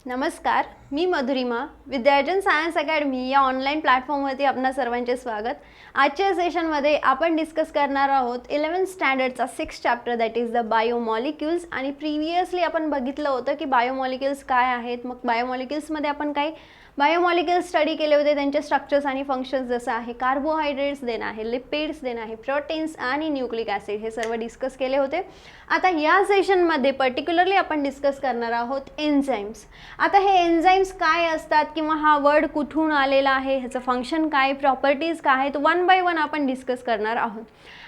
नमस्कार, मी मधुरिमा. विद्यार्जन science academy या online प्लॅटफॉर्मवरती आपणा सर्वांचे स्वागत. आजच्या सेशनमध्ये आपण डिस्कस करणार आहोत 11th स्टँडर्डचा 6th chapter that is the biomolecules. आणि प्रिव्हियसली आपण बघितलं होतं की बायोमॉलिक्युल्स काय आहेत. मग बायोमॉलिक्युल्समध्ये आपण काही बायोमॉलिक्युल्स स्टडी केले होते, त्यांचे स्ट्रक्चर्स आणि फंक्शन्स जसं आहे कार्बोहायड्रेट्स देणं आहे, लिपिड्स देणं आहे, प्रोटीन्स आणि न्यूक्लिक ॲसिड हे सर्व डिस्कस केले होते. आता या सेशनमध्ये पर्टिक्युलरली आपण डिस्कस करणार आहोत एन्झाईम्स. आता हे एन्झाईम्स काय असतात किंवा हा वर्ड कुठून आलेला आहे, ह्याचं फंक्शन काय, प्रॉपर्टीज काय आहेत, वन बाय वन आपण डिस्कस करणार आहोत.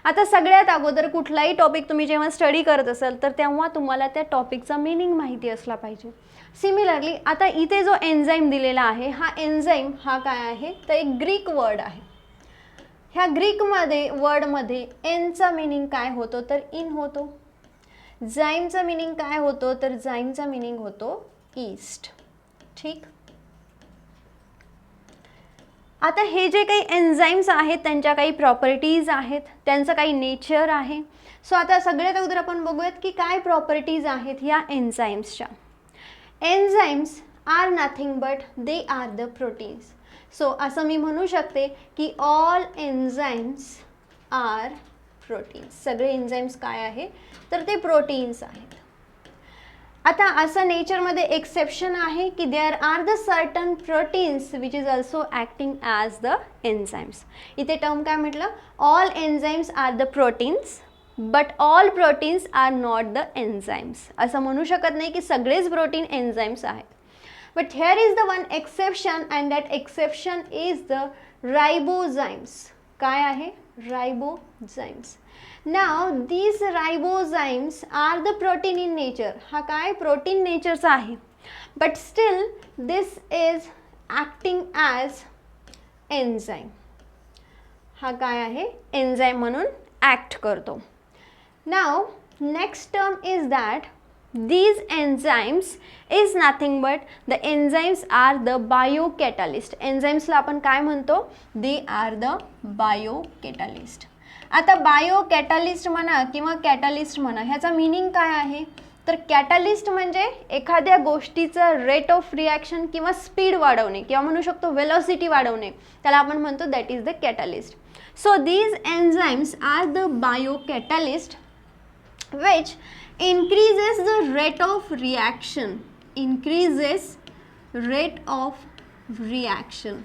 आता सगळ्यात अगोदर कुठलाही टॉपिक तुम्ही जेव्हा स्टडी करत असाल तर तेव्हा तुम्हाला त्या टॉपिकचा मीनिंग माहिती असला पाहिजे. सिमिलरली आता इथे जो एन्झाईम दिलेला आहे, हा एन्झाईम हा काय आहे तर एक ग्रीक वर्ड आहे. ह्या ग्रीकमध्ये वर्डमध्ये एनचा मीनिंग काय होतो तर इन होतो. जाईमचा मीनिंग काय होतो तर जाईमचा मीनिंग होतो ईस्ट. ठीक. आता हे जे काही एन्झाईम्स आहेत त्यांच्या काही प्रॉपर्टीज आहेत, त्यांचं काही नेचर आहे. सो आता सगळ्यात अगोदर आपण बघूयात की काय प्रॉपर्टीज आहेत ह्या एन्झाईम्सच्या. Enzymes are nothing but they are the proteins. So असं मी म्हणू शकते की ऑल एन्झाईम्स आर प्रोटीन्स. सगळे एन्झाईम्स काय आहे तर ते प्रोटीन्स आहेत. आता असं नेचरमध्ये एक्सेप्शन आहे की there are the certain proteins which is also acting as the enzymes. इथे टर्म काय म्हटलं, all enzymes are the proteins but all proteins are not the enzymes. असं म्हणू शकत नाही की सगळेच प्रोटीन एन्झाईम्स आहेत. But here is the one exception and that exception is the ribozymes. काय आहे रायबोझाईम्स. नाव these ribozymes are the protein in nature. हा काय प्रोटीन नेचरचा आहे. But still this is acting as enzyme. हा काय आहे एन्झाईम म्हणून ॲक्ट करतो. Now next term is that these enzymes is nothing but the enzymes are the biocatalyst. एन्झाईम्सला आपण काय म्हणतो, they are the biocatalyst. आता बायोकॅटलिस्ट म्हणा किंवा कॅटलिस्ट म्हणा, ह्याचा मीनिंग काय आहे तर कॅटलिस्ट म्हणजे एखाद्या गोष्टीचं रेट ऑफ रिॲक्शन किंवा स्पीड वाढवणे किंवा म्हणू शकतो वेलोसिटी वाढवणे, त्याला आपण म्हणतो that is the catalyst. So these enzymes are the biocatalyst which increases the rate of reaction. increases rate of reaction.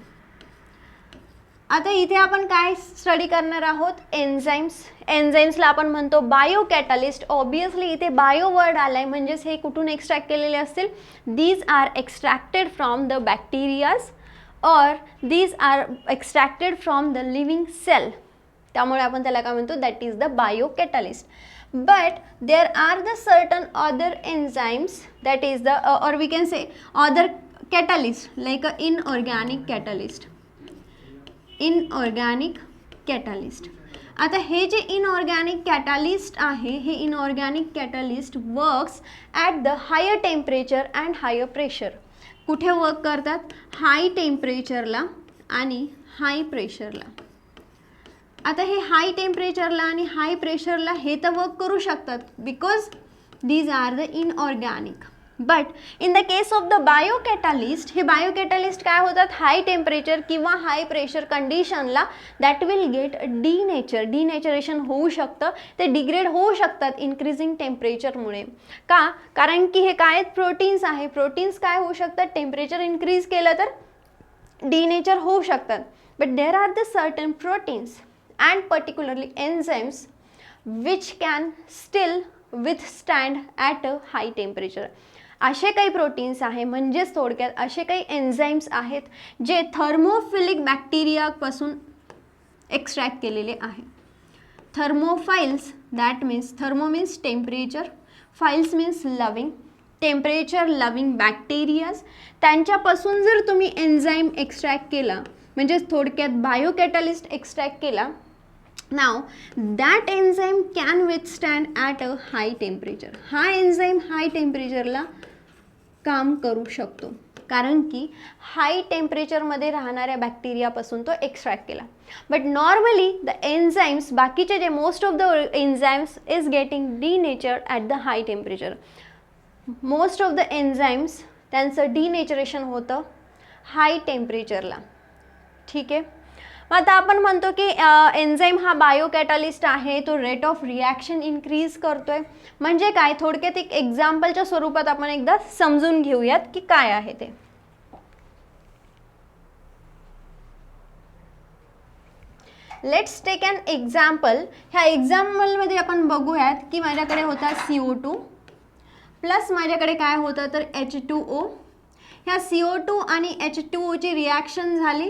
आता इथे आपण काय स्टडी करणार आहोत एन्झाईम्स. एन्झाईम्सला आपण म्हणतो बायोकॅटलिस्ट. ऑब्वियसली इथे बायो वर्ड आलाय म्हणजेच हे कुठून एक्स्ट्रॅक्ट केलेले असतील. These are extracted from the bacterias और these are extracted from the living cell. त्यामुळे आपण त्याला काय म्हणतो that is the biocatalyst. But there are the certain other enzymes that is the or we can say other catalyst like a inorganic catalyst. Inorganic catalyst. आता हे जे inorganic catalyst आहे, हे inorganic catalyst works at the higher temperature and higher pressure. कुठे work करतात, हाय टेम्परेचरला आणि हाय प्रेशरला. आता हे हाय टेम्परेचरला आणि हाय प्रेशरला हे तर वर्क करू शकतात because these are the inorganic. But in the case of the biocatalyst, हे बायोकॅटलिस्ट काय होतात हाय टेम्परेचर किंवा हाय प्रेशर कंडिशनला दॅट विल गेट डिनेचरेशन होऊ शकतं, ते डिग्रेड होऊ शकतात इन्क्रीजिंग टेम्परेचरमुळे. का, कारण की हे काय प्रोटीन्स आहे. प्रोटीन्स काय होऊ शकतात, टेम्परेचर इन्क्रीज केलं तर डिनेचर होऊ शकतात. But there are the certain proteins and particularly enzymes which can still withstand at a high temperature. असे काही प्रोटीन्स आहे म्हणजेच थोडक्यात असे काही एन्झाईम्स आहेत जे थर्मोफिलिक बॅक्टेरियापासून एक्स्ट्रॅक्ट केलेले आहे. Thermophiles that means thermo means temperature, files means loving, temperature loving bacterias, त्यांच्यापासून जर तुम्ही एन्झाईम एक्स्ट्रॅक्ट केला म्हणजे थोडक्यात बायोकॅटलिस्ट एक्स्ट्रॅक्ट केला, now that enzyme can withstand at a high temperature. हा एन्झाईम हाय टेम्परेचरला काम करू शकतो कारण की हाय टेम्परेचरमध्ये राहणाऱ्या बॅक्टेरियापासून तो एक्स्ट्रॅक्ट केला. बट नॉर्मली द एन्झाईम्स, बाकीचे जे most of the enzymes is getting denatured at the high temperature. Most of the enzymes त्यांचं डिनेचरेशन होतं हाय टेम्परेचरला. ठीक आहे. मग आता आपण म्हणतो की एन्झाईम हा बायोकॅटलिस्ट आहे, तो रेट ऑफ रिॲक्शन इन्क्रीज करतोय. म्हणजे काय, थोडक्यात एक एक्झाम्पलच्या स्वरूपात आपण एकदा समजून घेऊयात की काय आहे ते. Let's take an example. ह्या एक्झाम्पलमध्ये आपण बघूयात की माझ्याकडे होता CO2 प्लस माझ्याकडे काय होतं तर H2O. ह्या CO2 आणि H2O ची रिॲक्शन झाली,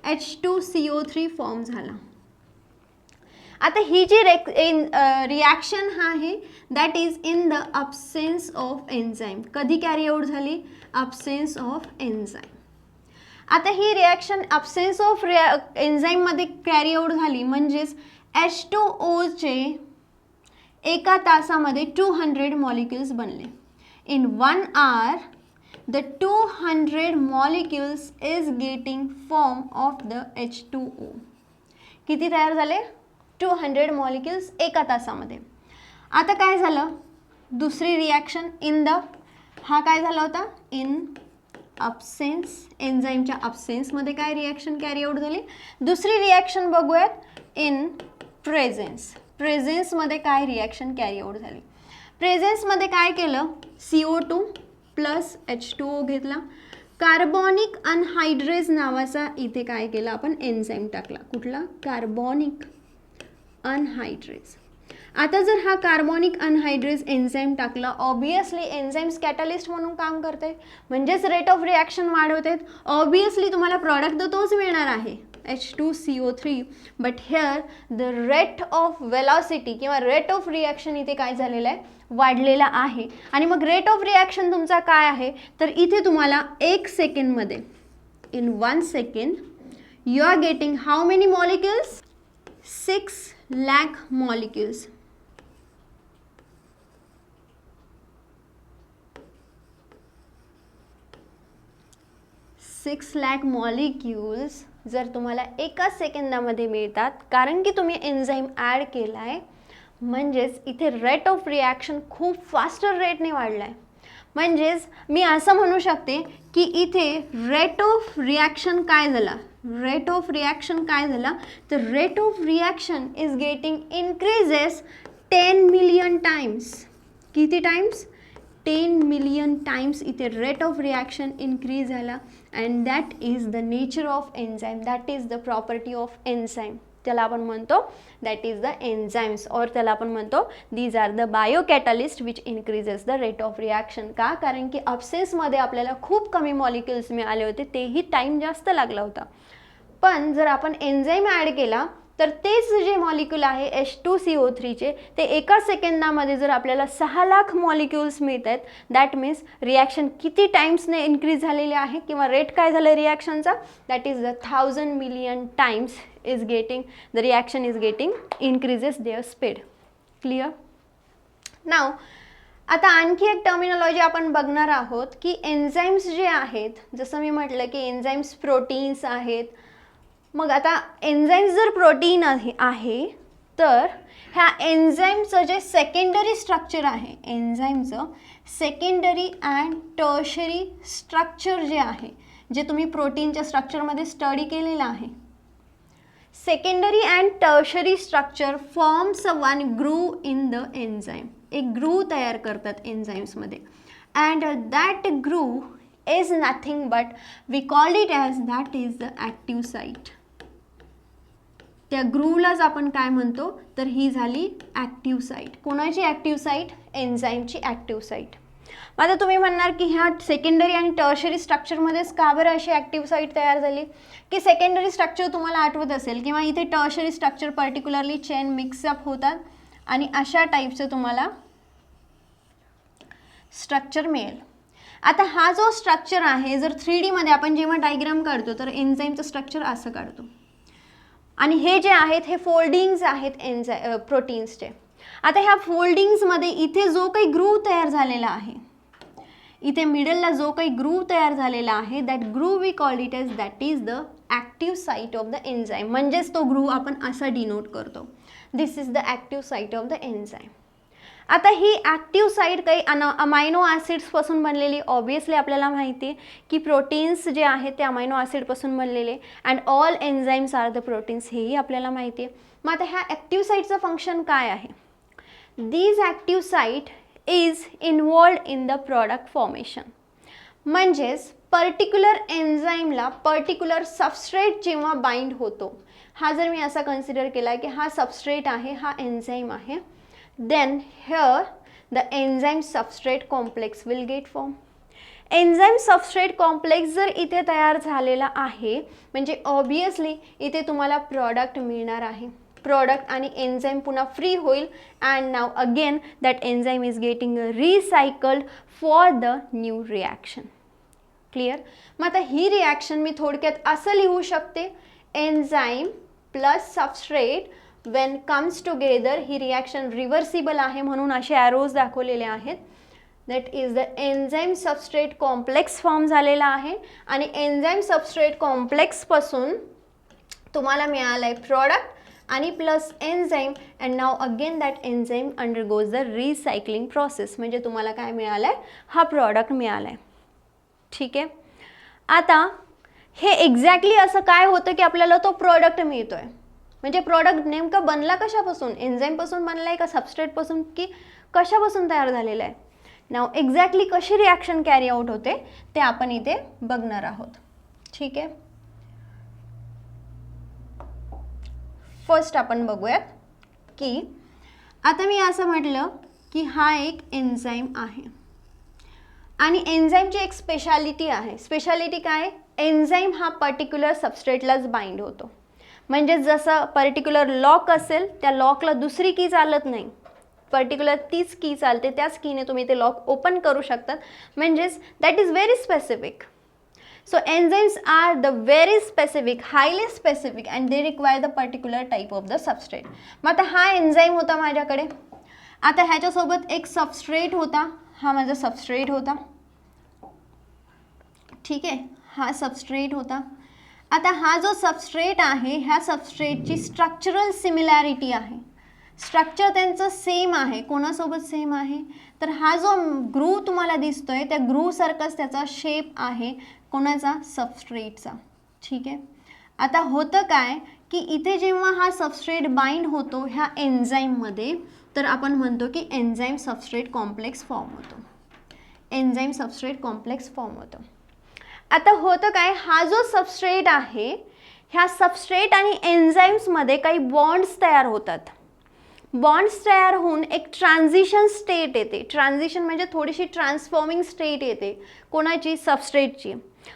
H2CO3 फॉर्म झाला. आता ही जी रिॲक्शन आहे that is in the absence of enzyme. कधी कॅरी आउट झाली, अब्सेन्स ऑफ एन्झाईम. आता ही रिॲक्शन अब्सेन्स ऑफ एन्झाईममध्ये कॅरी आउट झाली म्हणजेच H2O चे एका तासामध्ये 200 मॉलिक्युल्स बनले. In 1 hour the 200 molecules is getting form of the H2O. किती तयार झाले, 200 मॉलिक्युल्स एका तासामध्ये. आता काय झालं, दुसरी रिॲक्शन इन द, हा काय झाला होता इन अब्सेन्स, एन्झाईमच्या अब्सेन्समध्ये काय रिॲक्शन कॅरी आउट झाली. दुसरी रिॲक्शन बघूयात इन प्रेझेन्स. प्रेझेन्समध्ये काय रिॲक्शन कॅरी आउट झाली. प्रेझेन्समध्ये काय केलं, CO2 प्लस H2O घेतला, कार्बॉनिक अनहायड्रेज नावाचा इथे काय केलं आपण एन्झाईम टाकला. कुठला, कार्बॉनिक अनहायड्रेज. आता जर हा कार्बॉनिक अनहायड्रेज एन्झाईम टाकला, ऑब्वियसली एन्झाईम्स कॅटलिस्ट म्हणून काम करते, म्हणजेच रेट ऑफ रिॲक्शन वाढवते. ऑब्वियसली तुम्हाला प्रॉडक्ट तर तोच मिळणार आहे H2CO3, but hair the rate of velocity किंवा रेट ऑफ रिॲक्शन इथे काय झालेलं आहे, वाढलेला आहे. आणि मग रेट ऑफ रिॲक्शन तुमचा काय आहे तर इथे तुम्हाला 1 सेकंडमध्ये, in 1 second you are getting how many molecules, 6 lakh molecules. 6 lakh molecules जर तुम्हाला एका सेकंदामध्ये मिळतात, कारण की तुम्ही एन्झाईम ॲड केला आहे, म्हणजेच इथे रेट ऑफ रिॲक्शन खूप फास्टर रेटने वाढला आहे. म्हणजेच मी असं म्हणू शकते की इथे रेट ऑफ रिॲक्शन काय झाला, रेट ऑफ रिॲक्शन काय झाला तर rate of reaction is getting increases 10 million times. किती टाइम्स, 10 मिलियन टाइम्स इथे रेट ऑफ रिॲक्शन इन्क्रीज झाला. And that is the nature of enzyme, that is the property of enzyme. त्याला आपण म्हणतो that is the enzymes, और त्याला आपण म्हणतो these are the biocatalyst which increases the rate of reaction. का, कारण की अब्सेन्समध्ये आपल्याला खूप कमी मॉलिक्युल्स मिळाले होते, तेही टाईम जास्त लागला होता. पण जर आपण एन्झाईम ॲड केला तर तेच जे मॉलिक्यूल आहे H2CO3 चे, ते एका सेकंदामध्ये जर आपल्याला 6 लाख मॉलिक्युल्स मिळत आहेत, दॅट मीन्स रिॲक्शन किती टाइम्सने इन्क्रीज झालेले आहे किंवा रेट काय झालं रिॲक्शनचा, that is the 1000 million times is getting, the reaction is getting increases their speed. Clear. Now आता आणखी एक टर्मिनॉलॉजी आपण बघणार आहोत की एन्झाईम्स जे आहेत, जसं मी म्हटलं की एन्झाईम्स प्रोटीन्स आहेत. मग आता एन्झाईम्स जर प्रोटीन आहे तर ह्या एन्झाईमचं जे सेकंडरी स्ट्रक्चर आहे, एन्झाईमचं सेकंडरी अँड टर्शरी स्ट्रक्चर जे आहे, जे तुम्ही प्रोटीनच्या स्ट्रक्चरमध्ये स्टडी केलेलं आहे, secondary and tertiary structure forms one groove in the enzyme. एक ग्रूव तयार करतात एन्झाईम्समध्ये. And that groove is nothing but we call it as that is the active site. त्या ग्रूवलाच आपण काय म्हणतो तर ही झाली ॲक्टिव्ह साईट. कोणाची ॲक्टिव्ह साईट, एन्झाईमची ॲक्टिव्ह साईट. आता तुम्ही म्हणणार की ह्या सेकंडरी आणि टर्शरी स्ट्रक्चरमध्येच का बरं अशी ॲक्टिव्ह साईट तयार झाली, की सेकंडरी स्ट्रक्चर तुम्हाला आठवत असेल किंवा इथे tertiary structure particularly chain mix up होतात आणि अशा टाईपचं तुम्हाला स्ट्रक्चर मिळेल. आता हा जो स्ट्रक्चर आहे, जर 3D मध्ये आपण जेव्हा डायग्राम काढतो तर एन्झाईमचं स्ट्रक्चर असं काढतो आणि हे जे आहेत हे फोल्डिंग्स आहेत प्रोटीन्सचे. आता ह्या फोल्डिंग्समध्ये इथे जो काही ग्रूव तयार झालेला आहे, इथे मिडलला जो काही ग्रूव तयार झालेला आहे, that groove we call it as that is the active site of the enzyme. म्हणजेच तो ग्रूव आपण असा डिनोट करतो, this is the active site of the enzyme. आता ही ॲक्टिव्ह साईट काही अमायनो ॲसिड्सपासून बनलेली, ऑब्वियसली आपल्याला माहिती आहे की प्रोटीन्स जे आहेत ते अमायनो ॲसिडपासून बनलेले, and all enzymes are the proteins, हेही आपल्याला माहिती आहे. मग आता ह्या ॲक्टिव्ह साईटचं फंक्शन काय आहे? These active site is involved in the product formation. म्हणजेच पर्टिक्युलर एन्झाईमला पर्टिक्युलर सबस्ट्रेट जेव्हा बाइंड होतो, हा जर मी असा कन्सिडर केला की हा सबस्ट्रेट आहे, हा एन्झाईम आहे, then here the enzyme substrate complex will get form. Enzyme substrate complex जर इथे तयार झालेला आहे म्हणजे ऑब्वियसली इथे तुम्हाला प्रॉडक्ट मिळणार आहे. प्रॉडक्ट आणि एन्झाईम पुन्हा फ्री होईल, and now again that enzyme is getting recycled for the new reaction. Clear? मग आता ही रिॲक्शन मी थोडक्यात असं लिहू शकते, enzyme plus substrate when comes together, he reaction reversible आहे म्हणून असे ॲरोज दाखवलेले आहेत. That is the enzyme substrate complex form झालेला आहे, आणि एन्झाईम सबस्ट्रेट कॉम्प्लेक्सपासून तुम्हाला मिळालं आहे प्रॉडक्ट आणि plus enzyme, and now again that enzyme undergoes the recycling process. म्हणजे तुम्हाला काय मिळालं आहे? हा प्रॉडक्ट मिळाला आहे. ठीक आहे. आता हे एक्झॅक्टली असं काय होतं की आपल्याला तो प्रॉडक्ट मिळतो आहे? म्हणजे प्रॉडक्ट नेमका बनला कशापासून? एन्झाईमपासून बनला आहे का सबस्ट्रेटपासून, की कशापासून तयार झालेला आहे? नाव एक्झॅक्टली कशी रिॲक्शन कॅरी आउट होते ते आपण इथे बघणार आहोत. ठीक आहे. फर्स्ट आपण बघूयात की आता मी असं म्हटलं की हा एक एन्झाईम आहे, आणि एन्झाईमची एक स्पेशालिटी आहे. स्पेशालिटी काय? एन्झाईम हा पर्टिक्युलर सबस्ट्रेटलाच बाइंड होतो. म्हणजे जसं पर्टिक्युलर लॉक असेल, त्या लॉकला दुसरी की चालत नाही, पर्टिक्युलर तीच की चालते, त्याच कीने तुम्ही ते लॉक ओपन करू शकतात. म्हणजेच that is very specific. So enzymes are the very specific, highly specific, and they require the particular type of the substrate. मग आता हा एन्झाईम होता माझ्याकडे, आता ह्याच्यासोबत एक सबस्ट्रेट होता, हा माझा सबस्ट्रेट होता. ठीक आहे, हा सबस्ट्रेट होता. आता हा जो सबस्ट्रेट आहे, ह्या सबस्ट्रेटची स्ट्रक्चरल सिमिलॅरिटी आहे, स्ट्रक्चर त्यांचं सेम आहे. कोणासोबत सेम आहे? तर हा जो ग्रू तुम्हाला दिसतोय त्या ग्रूसारखाच त्याचा शेप आहे. कोणाचा? सबस्ट्रेटचा. ठीक आहे. आता होतं काय की इथे जेव्हा हा सबस्ट्रेट बाइंड होतो ह्या एन्झाईममध्ये, तर आपण म्हणतो की एन्झाईम सबस्ट्रेट कॉम्प्लेक्स फॉर्म होतो. एन्झाईम सबस्ट्रेट कॉम्प्लेक्स फॉर्म होतो. आता होतं काय, हा जो सबस्ट्रेट आहे, ह्या सबस्ट्रेट आणि एन्झाईम्समध्ये काही बॉन्ड्स तयार होतात. बॉन्ड्स तयार होऊन एक ट्रान्झिशन स्टेट येते. ट्रान्झिशन म्हणजे थोडीशी ट्रान्सफॉर्मिंग स्टेट येते. कोणाची? सबस्ट्रेटची.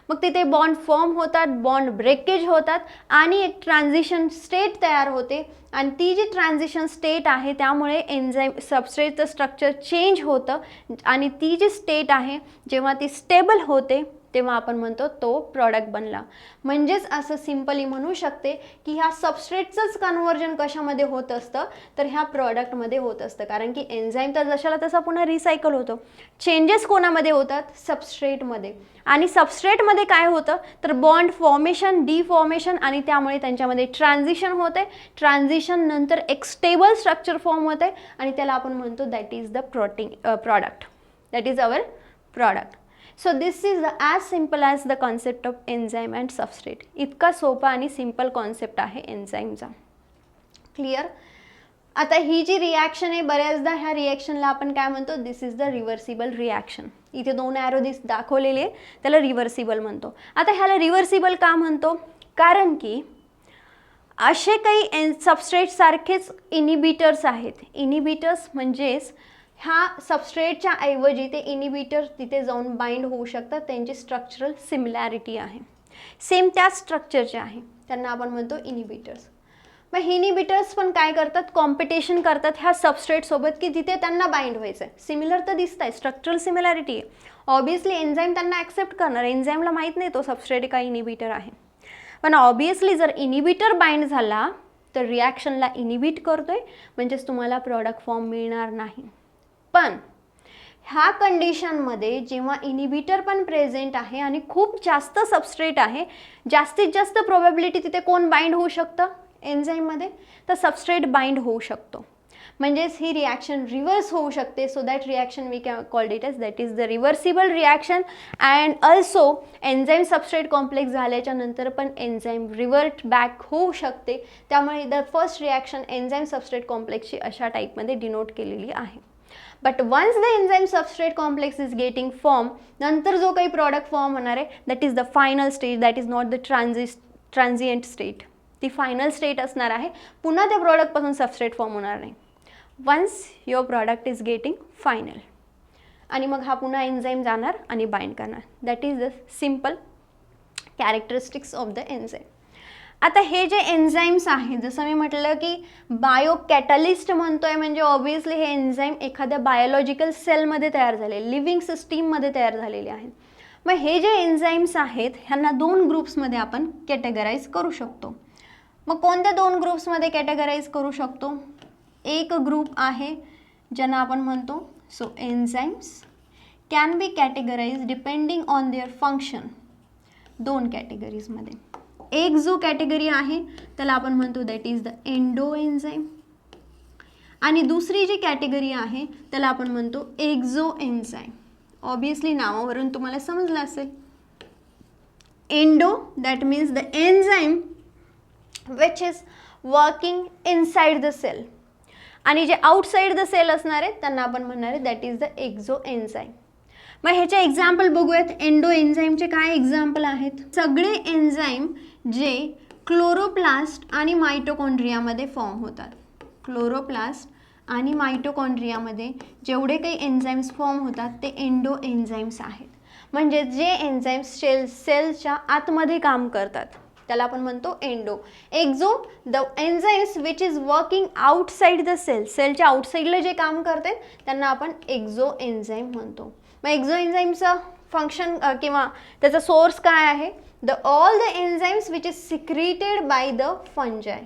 मग तिथे बॉन्ड फॉर्म होतात, बॉन्ड ब्रेकेज होतात, आणि एक ट्रान्झिशन स्टेट तयार होते. आणि ती जी ट्रान्झिशन स्टेट आहे त्यामुळे एन्झाईम सबस्ट्रेटचं स्ट्रक्चर चेंज होतं, आणि ती जी स्टेट आहे जेव्हा ती स्टेबल होते तेव्हा आपण म्हणतो तो प्रॉडक्ट बनला. म्हणजेच असं सिम्पली म्हणू शकते की ह्या सबस्ट्रेटचंच कन्व्हर्जन कशामध्ये होत असतं? तर ह्या प्रॉडक्टमध्ये होत असतं. कारण की एन्झाईम तर जशाला तसा पुन्हा रिसायकल होतो. चेंजेस कोणामध्ये होतात? सबस्ट्रेटमध्ये. आणि सबस्ट्रेटमध्ये काय होतं? तर बॉन्ड फॉर्मेशन, डिफॉर्मेशन, आणि त्यामुळे त्यांच्यामध्ये ट्रान्झिशन होते. ट्रान्झिशन नंतर एक स्टेबल स्ट्रक्चर फॉर्म होते, आणि त्याला आपण म्हणतो that is the product. That is our product. So this is as simple as the concept of enzyme and substrate. इतका सोपा आणि सिम्पल कॉन्सेप्ट आहे एन्झाईमचा. क्लिअर? आता ही जी रिॲक्शन आहे, बऱ्याचदा ह्या रिॲक्शनला आपण काय म्हणतो? दिस इज द रिव्हर्सिबल रिॲक्शन. इथे 2 ॲरो दाखवलेले, त्याला रिव्हर्सिबल म्हणतो. आता ह्याला रिव्हर्सिबल का म्हणतो? कारण की असे काही सबस्ट्रेटसारखेच इनिबिटर्स आहेत. इनिबिटर्स म्हणजेच ह्या सबस्ट्रेटच्या ऐवजी ते इनिबिटर तिथे जाऊन बाइंड होऊ शकतात. त्यांची स्ट्रक्चरल सिमिलॅरिटी आहे, सेम त्याच स्ट्रक्चरचे आहे, त्यांना आपण म्हणतो इनिबिटर्स. मग इनिबिटर्स पण काय करतात? कॉम्पिटिशन करतात ह्या सबस्ट्रेटसोबत की जिथे त्यांना बाइंड व्हायचं आहे. सिमिलर तर दिसत आहे, स्ट्रक्चरल सिमिलॅरिटी आहे. ऑब्वियसली एन्झाईम त्यांना ॲक्सेप्ट करणार. एन्झाईमला माहीत नाही तो सबस्ट्रेट का इनिबिटर आहे, पण ऑब्वियसली जर इनिबिटर बाइंड झाला तर रिॲक्शनला इनिबिट करतोय, म्हणजेच तुम्हाला प्रॉडक्ट फॉर्म मिळणार नाही. पण ह्या कंडिशनमध्ये जेव्हा इनिबिटर पण प्रेझेंट आहे आणि खूप जास्त सबस्ट्रेट आहे, जास्तीत जास्त प्रोबॅबिलिटी तिथे कोण बाइंड होऊ शकतं? एन्झाईममध्ये. तर सबस्ट्रेट बाइंड होऊ शकतो. म्हणजेच ही रिॲक्शन रिव्हर्स होऊ शकते. So that reaction we can called it as that is the reversible reaction. And also enzyme substrate complex झाल्याच्या नंतर पण एन्झाईम रिव्हर्ट बॅक होऊ शकते. त्यामुळे the first reaction enzyme substrate कॉम्प्लेक्सची अशा टाईपमध्ये डिनोट केलेली आहे. But once the enzyme substrate complex is getting form, नंतर जो काही प्रॉडक्ट फॉर्म होणार आहे that is the final stage, that is not the transient state. ती फायनल स्टेट असणार आहे. पुन्हा त्या प्रॉडक्टपासून सबस्ट्रेट फॉर्म होणार नाही once your product is getting final. आणि मग हा पुन्हा एन्झाईम जाणार आणि बाइंड करणार. That is the simple characteristics of the enzyme. आता हे जे एन्झाईम्स आहेत, जसं मी म्हटलं की बायो कॅटलिस्ट म्हणतोय म्हणजे ऑब्व्हियसली हे एन्झाईम एखाद्या बायोलॉजिकल सेलमध्ये तयार झाले, लिव्हिंग सिस्टीममध्ये तयार झालेले आहेत. मग हे जे एन्झाईम्स आहेत ह्यांना 2 ग्रुप्समध्ये आपण कॅटेगराईज करू शकतो. मग कोणत्या 2 ग्रुप्समध्ये कॅटेगराईज करू शकतो? एक ग्रुप आहे ज्यांना आपण म्हणतो so enzymes can be categorise depending on their function. 2 कॅटेगरीजमध्ये. एक जो कॅटेगरी आहे त्याला आपण म्हणतो that is the endo enzyme. आणि दुसरी जी कॅटेगरी आहे त्याला आपण म्हणतो एक्झो एन्झाईम. ऑब्व्हियसली नावावरून तुम्हाला समजलं असेल. Endo that means the enzyme which is working inside the cell. आणि जे आउटसाइड द सेल असणार आहेत त्यांना आपण म्हणणार आहे that is the Exo enzyme. मग ह्याचे एक्झाम्पल बघूयात. एंडो एन्झाईमचे काय एक्झाम्पल आहेत? सगळे एन्झाईम जे क्लोरोप्लास्ट आणि मायटोकॉन्ड्रियामध्ये फॉर्म होतात. क्लोरोप्लास्ट आणि मायटोकॉन्ड्रियामध्ये जेवढे काही एन्झाईम्स फॉर्म होतात ते एंडो एन्झाईम्स आहेत. म्हणजे जे एन्झाईम्स सेलच्या आतमध्ये काम करतात त्याला आपण म्हणतो endo. Exo the enzymes which is working outside the cell. सेलच्या आउटसाईडला जे काम करते त्यांना आपण एक्झो एन्झाईम म्हणतो. मग एक्झो एन्झाईमचं फंक्शन किंवा त्याचा सोर्स काय आहे? The all the enzymes which is secreted by the फंजाय.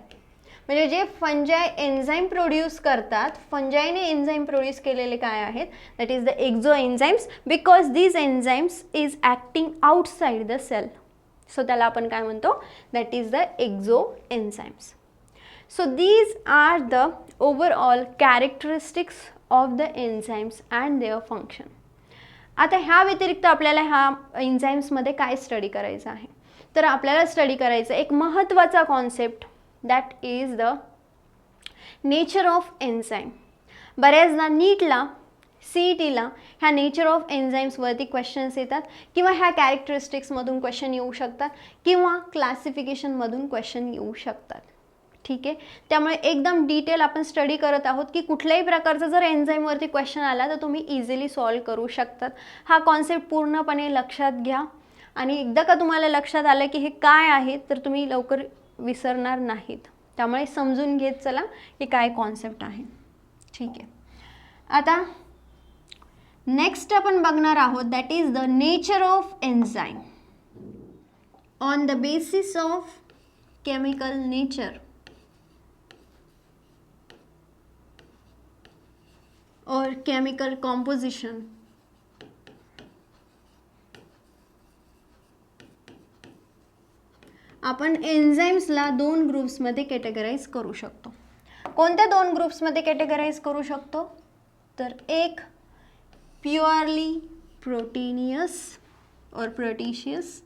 म्हणजे जे फंजाय एन्झाईम प्रोड्यूस करतात, फंजायने एन्झाईम प्रोड्यूस केलेले काय आहेत that is the exo enzymes because these enzymes is acting outside the cell. So त्याला आपण काय म्हणतो that is the exo enzymes. So these are the overall characteristics of the enzymes and their function. आता ह्या व्यतिरिक्त आपल्याला ह्या एन्झाईम्समध्ये काय स्टडी करायचं आहे? तर आपल्याला स्टडी करायचं एक महत्त्वाचा concept that is the nature of enzyme. बऱ्याचदा नीटला CETला ह्या नेचर ऑफ एन्झाईम्सवरती क्वेश्चन्स येतात किंवा ह्या कॅरेक्टरिस्टिक्समधून क्वेश्चन येऊ शकतात किंवा क्लासिफिकेशनमधून क्वेश्चन येऊ शकतात. ठीक आहे. त्यामुळे एकदम डिटेल आपण स्टडी करत आहोत की कुठल्याही प्रकारचा जर एन्झाईमवरती क्वेश्चन आला तर तुम्ही इझिली सॉल्व करू शकतात. हा कॉन्सेप्ट पूर्णपणे लक्षात घ्या आणि एकदा का तुम्हाला लक्षात आलं की हे काय आहे तर तुम्ही लवकर विसरणार नाहीत. त्यामुळे समजून घेत चला की काय कॉन्सेप्ट आहे. ठीक आहे. आता नेक्स्ट आपण बघणार आहोत that is the nature of enzyme on the basis of chemical nature or chemical composition. आपण एन्झाईम्सला 2 ग्रुप्समध्ये कॅटेगराईज करू शकतो. कोणत्या 2 ग्रुप्समध्ये कॅटेगराईज करू शकतो? तर एक प्युअरली प्रोटीनियस और प्रोटीशियस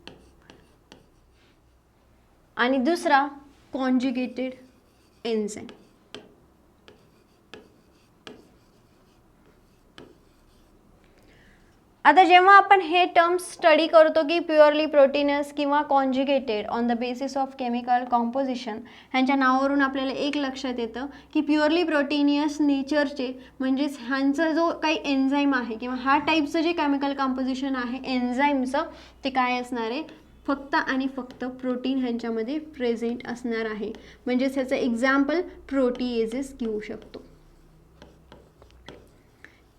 आणि दुसरा कॉन्जुगेटेड एन्झाईम. आता जेव्हा आपण हे टर्म्स स्टडी करतो की प्युअरली प्रोटीनस किंवा conjugated on the basis of chemical composition, ह्यांच्या नावावरून आपल्याला एक लक्षात येतं की प्युअरली प्रोटीनियस नेचरचे म्हणजेच ह्यांचा जो काही एन्झाईम आहे किंवा ह्या टाईपचं जे केमिकल कॉम्पोजिशन आहे एन्झाईमचं ते काय असणार आहे? फक्त आणि फक्त प्रोटीन ह्यांच्यामध्ये प्रेझेंट असणार आहे. म्हणजेच ह्याचं एक्झाम्पल प्रोटीएजेस घेऊ शकतो.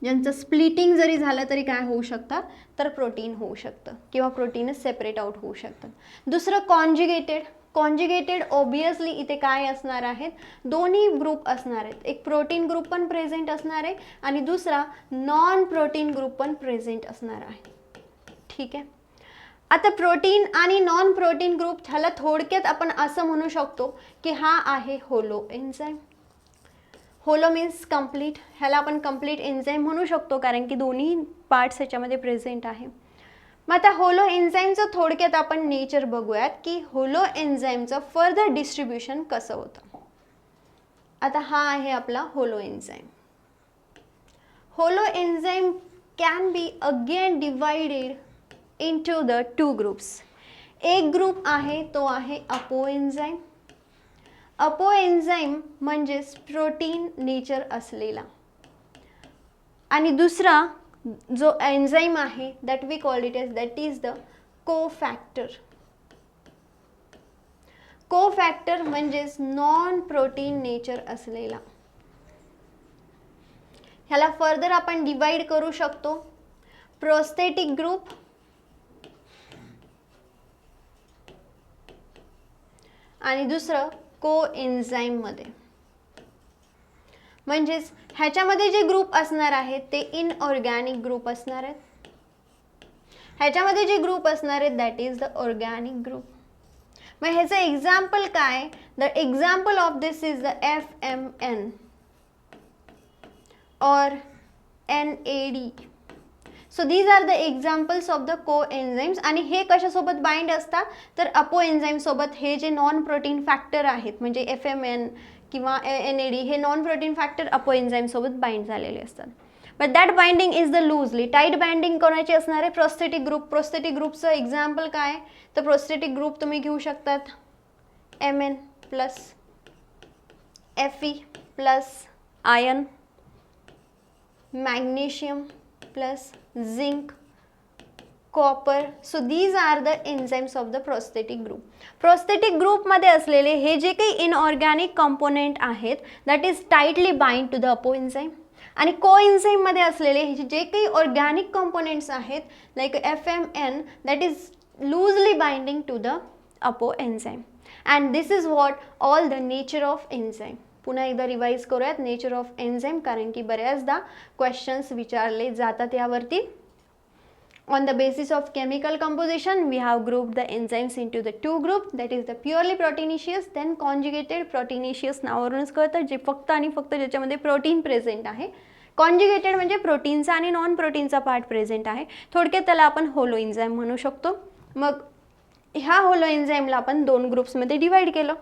ज्यांचं स्प्लिटिंग जरी झालं तरी काय होऊ शकतं तर प्रोटीन होऊ शकतं किंवा प्रोटीनच सेपरेट आउट होऊ शकतं. दुसरं कॉन्जुगेटेड. कॉन्जुगेटेड ऑब्वियसली इथे काय असणार आहेत? दोन्ही ग्रुप असणार आहेत. एक प्रोटीन ग्रुप पण प्रेझेंट असणार आहे आणि दुसरा नॉन प्रोटीन ग्रुप पण प्रेझेंट असणार आहे. ठीक आहे. आता प्रोटीन आणि नॉन प्रोटीन ग्रुप ह्याला थोडक्यात आपण असं म्हणू शकतो की हा आहे होलो एन्झाईम. होलो मीन्स कंप्लीट, ह्याला आपण कंप्लीट एन्झाईम म्हणू शकतो कारण की दोन्ही पार्ट्स ह्याच्यामध्ये प्रेझेंट आहे. मग आता होलो एन्झाईमचं थोडक्यात आपण नेचर बघूयात की होलो एन्झाईमचं फर्दर डिस्ट्रीब्युशन कसं होतं. आता हा आहे आपला holo enzyme. Holo enzyme can be again divided into the 2 groups. एक ग्रुप आहे तो आहे अपो एन्झाईम. अपो एन्झाईम म्हणजेच प्रोटीन नेचर असलेला, आणि दुसरा जो एन्झाईम आहे that we call it as that is the cofactor. Cofactor म्हणजेच नॉन प्रोटीन नेचर असलेला. ह्याला फर्दर आपण डिवाइड करू शकतो प्रोस्थेटिक ग्रुप आणि दुसरं को एन्झाईम मध्ये. म्हणजेच ह्याच्यामध्ये जे ग्रुप असणार आहेत ते इनऑर्गॅनिक ग्रुप असणार आहेत. ह्याच्यामध्ये जे ग्रुप असणार आहेत that is the organic group. मग ह्याचं एक्झाम्पल काय? The example of this is the FMN or NAD. So these are the examples of the coenzymes. आणि हे कशासोबत बाइंड असतात तर अपो एन्झाईम सोबत. हे जे नॉन प्रोटीन फॅक्टर आहेत म्हणजे FMN किंवा NAD हे non protein factor apo enzyme सोबत बाइंड झालेले असतात. But that binding is the loosely. Tight binding कोणाची असणार आहे? Prosthetic group. प्रोस्थेटिक ग्रुपचं एक्झाम्पल काय? तर प्रोस्थेटिक ग्रुप तुम्ही घेऊ शकतात Mn plus Fe plus iron, magnesium plus zinc, copper. So these are the enzymes of the prosthetic group. Prosthetic ग्रुपमध्ये असलेले हे जे काही इनऑर्गॅनिक कंपोनेंट आहेत that is tightly bind to the apo enzyme. आणि को एन्झाईममध्ये असलेले जे काही ऑर्गॅनिक कंपोनेंट्स आहेत like FMN that is loosely binding to the apo enzyme. And this is what all the nature of enzyme. पुन्हा एकदा revise करूयात nature of enzyme कारण की बऱ्याचदा क्वेश्चन्स विचारले जातात यावरती. On the basis of chemical composition, we have grouped the enzymes into the 2 groups, that is the purely proteinaceous, then conjugated. proteinaceous नावावरूनच कळतं जे फक्त आणि फक्त ज्याच्यामध्ये प्रोटीन प्रेझेंट आहे. कॉन्जुगेटेड म्हणजे प्रोटीनचा आणि नॉन प्रोटीनचा पार्ट प्रेझेंट आहे. थोडक्यात त्याला आपण होलो एन्झाईम म्हणू शकतो. मग ह्या होलो एन्झाईमला आपण 2 ग्रुप्समध्ये डिवाइड केलं.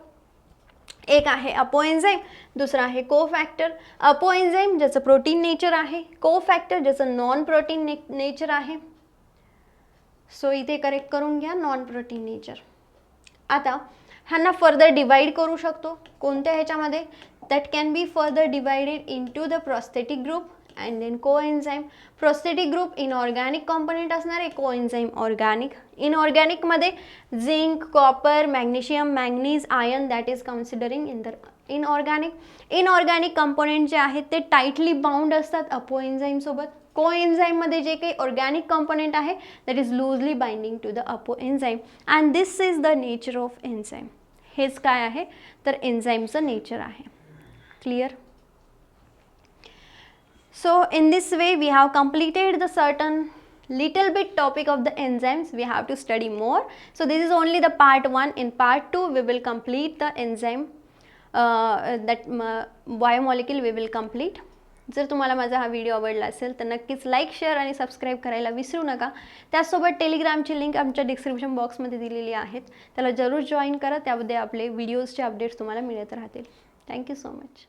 एक आहे अपो एन्झाईम, दुसरा आहे कोफॅक्टर. अपो एन्झाईम ज्याचं प्रोटीन नेचर आहे, कोफॅक्टर ज्याचं नॉन प्रोटीन नेचर आहे. सो इथे करेक्ट करून घ्या नॉन प्रोटीन नेचर. आता ह्यांना फर्दर डिवाइड करू शकतो कोणत्या ह्याच्यामध्ये? That can be further divided into the prosthetic group and then co enzyme. Prosthetic group inorganic component असणार आहे, को एन्झाईम ऑर्गॅनिक. इनऑर्गॅनिकमध्ये zinc, copper, magnesium, manganese, iron that is considering in the inorganic. Inorganic component जे आहेत ते tightly bound असतात अपो enzyme सोबत. को एन्झाईममध्ये जे काही ऑर्गॅनिक कंपोनेंट आहे that is loosely binding to the apo enzyme. And this is the nature of enzyme. हेच काय आहे तर एन्झाईमचं नेचर आहे. Clear? So in this way we have completed the certain little bit topic of the enzymes. We have to study more. So this is only the part 1. In part 2 we will complete the enzyme that biomolecule we will complete. जर तुम्हाला माझा हा video आवडला असेल तर नक्कीच like, share आणि subscribe करायला विसरू नका. त्याचसोबत टेलिग्रामची लिंक आमच्या डिस्क्रिप्शन बॉक्समध्ये दिलेली आहेत, त्याला जरूर जॉईन करा. त्यामध्ये आपले व्हिडिओजचे अपडेट्स तुम्हाला मिळत राहतील. Thank you so much.